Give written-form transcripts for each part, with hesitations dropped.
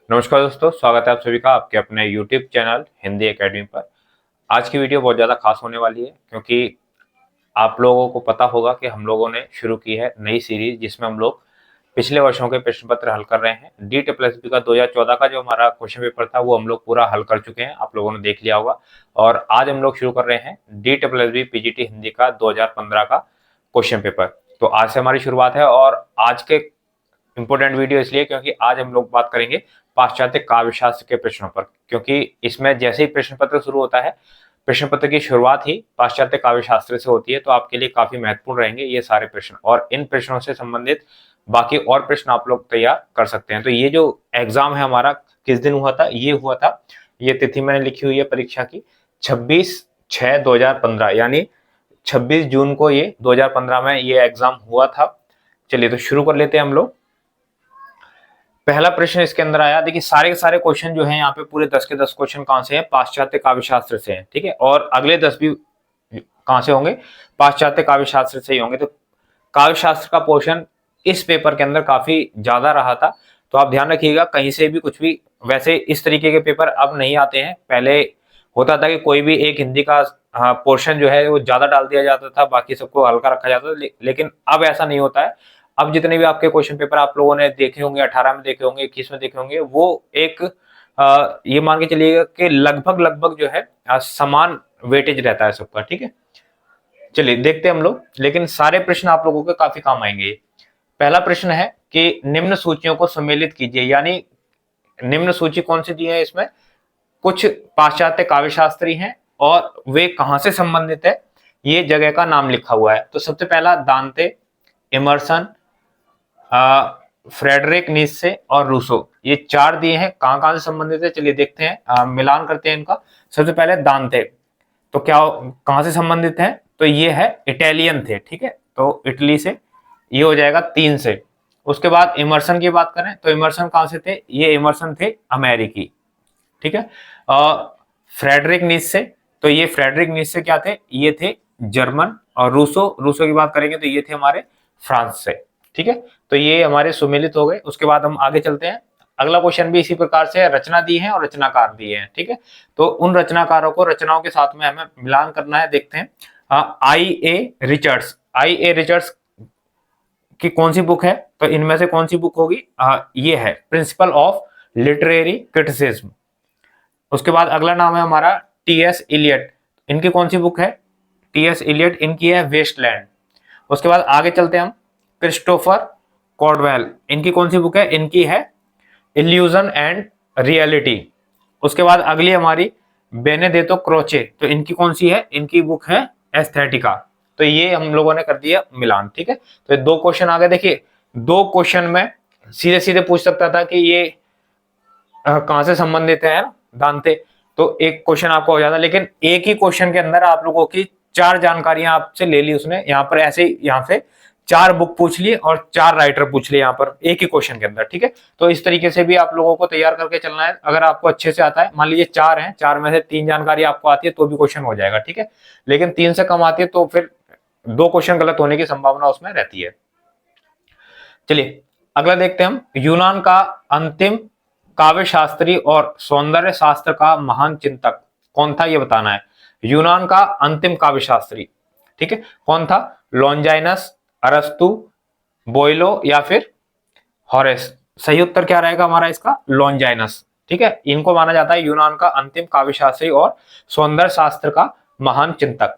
नमस्कार दोस्तों, स्वागत है आप सभी का आपके अपने YouTube चैनल हिंदी एकेडमी पर। आज की वीडियो बहुत ज़्यादा खास होने वाली है क्योंकि आप लोगों को पता होगा कि हम लोगों ने शुरू की है नई सीरीज जिसमें हम लोग पिछले वर्षों के प्रश्न पत्र हल कर रहे हैं। DSSB का 2014 का जो हमारा क्वेश्चन पेपर था वो हम लोग पूरा हल कर चुके हैं, आप लोगों ने देख लिया होगा। और आज हम लोग शुरू कर रहे हैं DSSB PGT हिंदी का 2015 का क्वेश्चन पेपर। तो आज से हमारी शुरुआत है और आज के इंपॉर्टेंट वीडियो इसलिए क्योंकि आज हम लोग बात करेंगे पाश्चात्य काव्य शास्त्र के प्रश्नों पर, क्योंकि इसमें जैसे ही प्रश्न पत्र शुरू होता है, प्रश्न पत्र की शुरुआत ही पाश्चात्य काव्य शास्त्र से होती है। तो आपके लिए काफी महत्वपूर्ण रहेंगे ये सारे प्रश्न, और इन प्रश्नों से संबंधित बाकी और प्रश्न आप लोग तैयार कर सकते हैं। तो ये जो एग्जाम है हमारा किस दिन हुआ था, ये हुआ था, ये तिथि मैंने लिखी हुई है परीक्षा की 26/6/2015, यानी 26 जून को ये 2015 में ये एग्जाम हुआ था। चलिए तो शुरू कर लेते हैं हम लोग। पहला प्रश्न इसके अंदर आया, देखिए सारे के सारे क्वेश्चन जो हैं यहाँ पे पूरे 10 के 10 क्वेश्चन कहां से हैं, पाश्चात्य काव्य शास्त्र से हैं, ठीक है। और अगले 10 भी कहां से होंगे, पाश्चात्य काव्य शास्त्र से ही होंगे। तो काव्य शास्त्र का पोर्शन इस पेपर के अंदर काफी ज्यादा रहा था, तो आप ध्यान रखिएगा कहीं से भी कुछ भी, वैसे इस तरीके के पेपर अब नहीं आते हैं। पहले होता था कि कोई भी एक हिंदी का पोर्शन जो है वो ज्यादा डाल दिया जाता था, बाकी सबको हल्का रखा जाता था, लेकिन अब ऐसा नहीं होता है। अब जितने भी आपके क्वेश्चन पेपर आप लोगों ने देखे होंगे, 18 में देखे होंगे, 21 में देखे होंगे, वो एक ये मान के चलिएगा कि लगभग लगभग जो है समान वेटेज रहता है सबका, ठीक है। चलिए देखते हैं हम लोग, लेकिन सारे प्रश्न आप लोगों के काफी काम आएंगे। पहला प्रश्न है कि निम्न सूचियों को सम्मिलित कीजिए, यानी निम्न सूची कौन सी दी है, इसमें कुछ पाश्चात्य काव्य शास्त्री हैं और वे कहां से संबंधित है, ये जगह का नाम लिखा हुआ है। तो सबसे पहला दांते, इमर्सन, फ्रेडरिक नीत्शे और रूसो, ये चार दिए हैं। कहां कहां से संबंधित है चलिए देखते हैं, मिलान करते हैं इनका। सबसे पहले दांते, तो क्या कहां से संबंधित है, तो ये है इटालियन थे, ठीक है, तो इटली से, ये हो जाएगा 3 से। उसके बाद इमर्सन की बात करें तो इमर्सन कहां से थे, ये इमर्सन थे अमेरिकी, ठीक है। फ्रेडरिक नीत्शे, तो ये फ्रेडरिक नीत्शे क्या थे, ये थे जर्मन। और रूसो, रूसो की बात करेंगे तो ये थे हमारे फ्रांस से, ठीक है। तो ये हमारे सुमेलित हो गए। उसके बाद हम आगे चलते हैं। अगला क्वेश्चन भी इसी प्रकार से है, रचना दी है और रचनाकार दिए हैं, ठीक है। तो उन रचनाकारों को रचनाओं के साथ में हमें मिलान करना है। देखते हैं, आई ए रिचर्ड्स की कौन सी बुक है, तो इनमें से कौन सी बुक होगी, ये है प्रिंसिपल ऑफ लिटरेरी क्रिटिसिज्म। उसके बाद अगला नाम है हमारा T.S. इलियट, इनकी कौन सी बुक है, T.S. इलियट इनकी है वेस्टलैंड। उसके बाद आगे चलते हैं हम, क्रिस्टोफर कॉर्डवेल, इनकी कौन सी बुक है, इनकी है इल्यूजन एंड रियलिटी। उसके बाद अगली हमारी बेनेडेतो क्रोचे, तो इनकी कौन सी है, इनकी बुक है एस्थेटिका। तो ये हम लोगों ने कर दिया मिलान, ठीक है। तो दो क्वेश्चन आ गए। देखिए दो क्वेश्चन में सीधे सीधे पूछ सकता था कि ये कहां से संबंधित है ना, दांते, तो एक क्वेश्चन आपका हो जाता, लेकिन एक ही क्वेश्चन के अंदर आप लोगों की चार जानकारियां आपसे ले ली उसने। यहाँ पर ऐसे यहाँ से चार बुक पूछ लिए और चार राइटर पूछ लिए यहाँ पर एक ही क्वेश्चन के अंदर, ठीक है। तो इस तरीके से भी आप लोगों को तैयार करके चलना है। अगर आपको अच्छे से आता है, मान लीजिए चार हैं, चार में से तीन जानकारी आपको आती है तो भी क्वेश्चन हो जाएगा, ठीक है। लेकिन तीन से कम आती है तो फिर दो क्वेश्चन गलत होने की संभावना उसमें रहती है। चलिए अगला देखते हैं हम, यूनान का अंतिम काव्य शास्त्री और सौंदर्य शास्त्र का महान चिंतक कौन था, ये बताना है। यूनान का अंतिम काव्य शास्त्री, ठीक है, कौन था, लॉन्जाइनस, अरस्तु, बोइलो या फिर हॉरेस। सही उत्तर क्या रहेगा हमारा इसका, लॉन्जाइनस, ठीक है। इनको माना जाता है यूनान का अंतिम काव्य शास्त्री और सौंदर्य शास्त्र का महान चिंतक।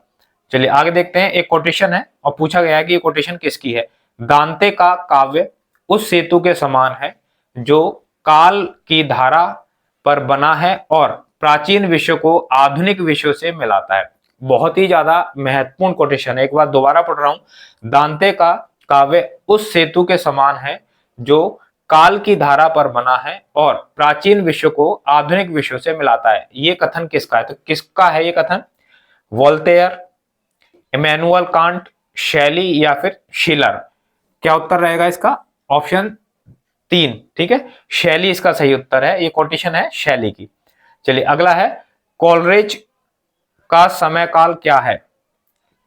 चलिए आगे देखते हैं, एक कोटेशन है और पूछा गया है कि ये कोटेशन किसकी है। दांते का काव्य उस सेतु के समान है जो काल की धारा पर बना है और प्राचीन विश्व को आधुनिक विश्व से मिलाता है। बहुत ही ज्यादा महत्वपूर्ण कोटेशन है, एक बार दोबारा पढ़ रहा हूं। दांते का काव्य उस सेतु के समान है जो काल की धारा पर बना है और प्राचीन विश्व को आधुनिक विश्व से मिलाता है। ये कथन किसका है, तो किसका है ये कथन, वोल्टेयर, इमैनुअल कांट, शैली या फिर शिलर। क्या उत्तर रहेगा इसका, ऑप्शन 3, ठीक है, शैली इसका सही उत्तर है। ये कोटेशन है शैली की। चलिए अगला है, कॉलरिज का समय काल क्या है।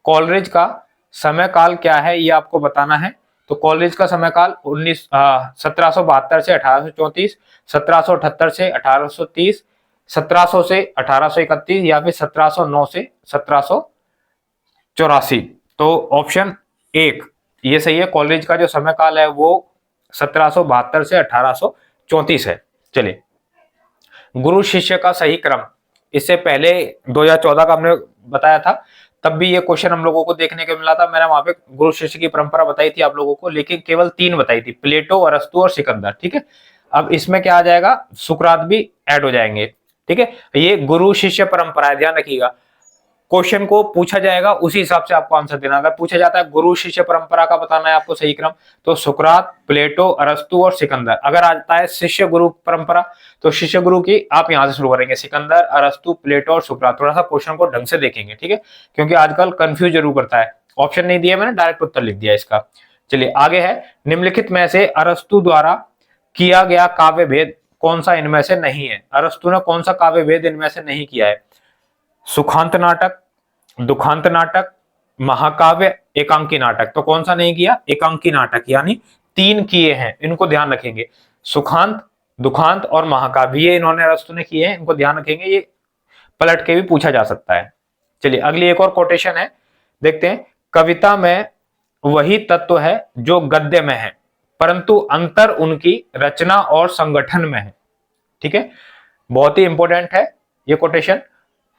कॉलरिज का समय काल क्या है ये आपको बताना है। तो कॉलेज का समय काल 1772 से 1834, 1778 से 1830, 1700 से 1831 या फिर 1709 से 1784। तो ऑप्शन एक ये सही है, कॉलेज का जो समय काल है वो 1772 से 1834 है। चलिए, गुरु शिष्य का सही क्रम, इससे पहले 2014 का हमने बताया था, तब भी ये क्वेश्चन हम लोगों को देखने को मिला था। मैंने वहां पे गुरु शिष्य की परंपरा बताई थी आप लोगों को, लेकिन केवल 3 बताई थी, प्लेटो, अरस्तु और सिकंदर। ठीक है, अब इसमें क्या आ जाएगा, सुकरात भी ऐड हो जाएंगे। ठीक है, ये गुरु शिष्य परंपरा है, ध्यान रखिएगा। क्वेश्चन को पूछा जाएगा उसी हिसाब से आपको आंसर देना। अगर पूछा जाता है गुरु शिष्य परंपरा का बताना है आपको सही क्रम, तो सुकरात, प्लेटो, अरस्तु और सिकंदर। अगर आता है शिष्य गुरु परंपरा, तो शिष्य गुरु की आप यहां से शुरू करेंगे, सिकंदर, अरस्तु, प्लेटो और सुकरात। थोड़ा सा क्वेश्चन को ढंग से देखेंगे, ठीक है, क्योंकि आजकल कंफ्यूज जरूर करता है। ऑप्शन नहीं दिया मैंने, डायरेक्ट उत्तर लिख दिया इसका। चलिए आगे है, निम्नलिखित में से अरस्तु द्वारा किया गया काव्य भेद कौन सा इनमें से नहीं है। अरस्तु ने कौन सा काव्य भेद इनमें से नहीं किया है? सुखांत नाटक, दुखांत नाटक, महाकाव्य, एकांकी नाटक। तो कौन सा नहीं किया? एकांकी नाटक, यानी 3 किए हैं, इनको ध्यान रखेंगे। सुखांत, दुखांत और महाकाव्य, ये इन्होंने अरस्तु ने किए हैं, इनको ध्यान रखेंगे, ये पलट के भी पूछा जा सकता है। चलिए अगली एक और कोटेशन है, देखते हैं। कविता में वही तत्व है जो गद्य में है, परंतु अंतर उनकी रचना और संगठन में है। ठीक है, बहुत ही इंपॉर्टेंट है ये कोटेशन।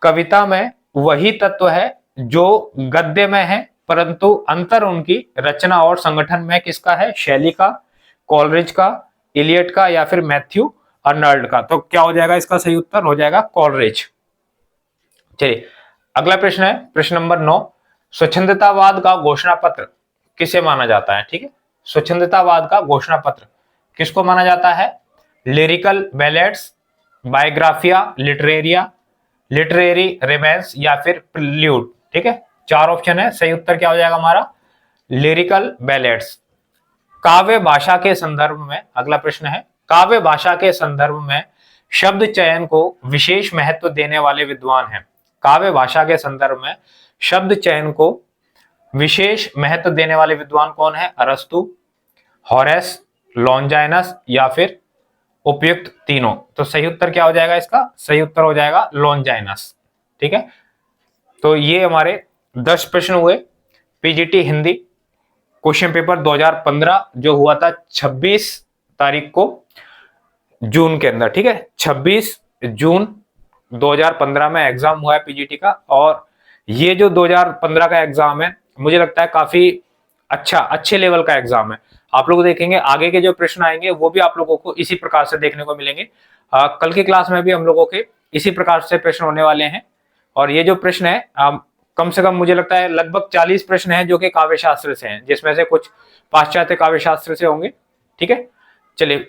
कविता में वही तत्व है जो गद्य में है, परंतु अंतर उनकी रचना और संगठन में किसका है? शैली का, कॉलरिज का, इलियट का या फिर मैथ्यू अर्नल्ड का। तो क्या हो जाएगा इसका सही उत्तर? हो जाएगा कॉलरिज। चलिए अगला प्रश्न है, प्रश्न नंबर 9। स्वच्छंदतावाद का घोषणा पत्र किसे माना जाता है? ठीक है, स्वच्छंदतावाद का घोषणा पत्र किसको माना जाता है? Lyrical ballads, Biographia Literaria, literary remains या फिर प्रिल्यूड। ठीक है, 4 ऑप्शन है, सही उत्तर क्या हो जाएगा हमारा? Lyrical ballads. काव्य भाषा के संदर्भ में, अगला प्रश्न है, काव्य भाषा के संदर्भ में शब्द चयन को विशेष महत्व देने वाले विद्वान हैं। काव्य भाषा के संदर्भ में शब्द चयन को विशेष महत्व देने वाले विद्वान कौन है? अरस्तु, हॉरेस, लॉन्जाइनस या फिर उपयुक्त तीनों। तो सही उत्तर क्या हो जाएगा इसका? सही उत्तर हो जाएगा लॉन्जाइनस। ठीक है, तो ये हमारे 10 प्रश्न हुए पीजीटी हिंदी क्वेश्चन पेपर 2015 जो हुआ था 26 तारीख को जून के अंदर। ठीक है, 26 जून 2015 में एग्जाम हुआ है पीजीटी का। और ये जो 2015 का एग्जाम है, मुझे लगता है काफी अच्छे लेवल का एग्जाम है। आप लोग देखेंगे आगे के जो प्रश्न आएंगे वो भी आप लोगों को इसी प्रकार से देखने को मिलेंगे। कल की क्लास में भी हम लोगों के इसी प्रकार से प्रश्न होने वाले हैं। और ये जो प्रश्न है कम से कम मुझे लगता है लगभग 40 प्रश्न हैं जो कि काव्य शास्त्र से हैं, जिसमें से कुछ पाश्चात्य काव्य शास्त्र से होंगे। ठीक है, चलिए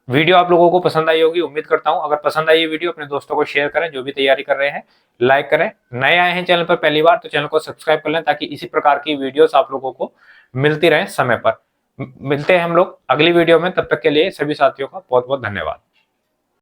वीडियो आप लोगों को पसंद आई होगी, उम्मीद करता हूं। अगर पसंद आई ये वीडियो अपने दोस्तों को शेयर करें, जो भी तैयारी कर रहे हैं लाइक करें। नए आए हैं चैनल पर पहली बार तो चैनल को सब्सक्राइब कर लें, ताकि इसी प्रकार की वीडियोस आप लोगों को मिलती रहे समय पर। मिलते हैं हम लोग अगली वीडियो में, तब तक के लिए सभी साथियों का बहुत बहुत धन्यवाद।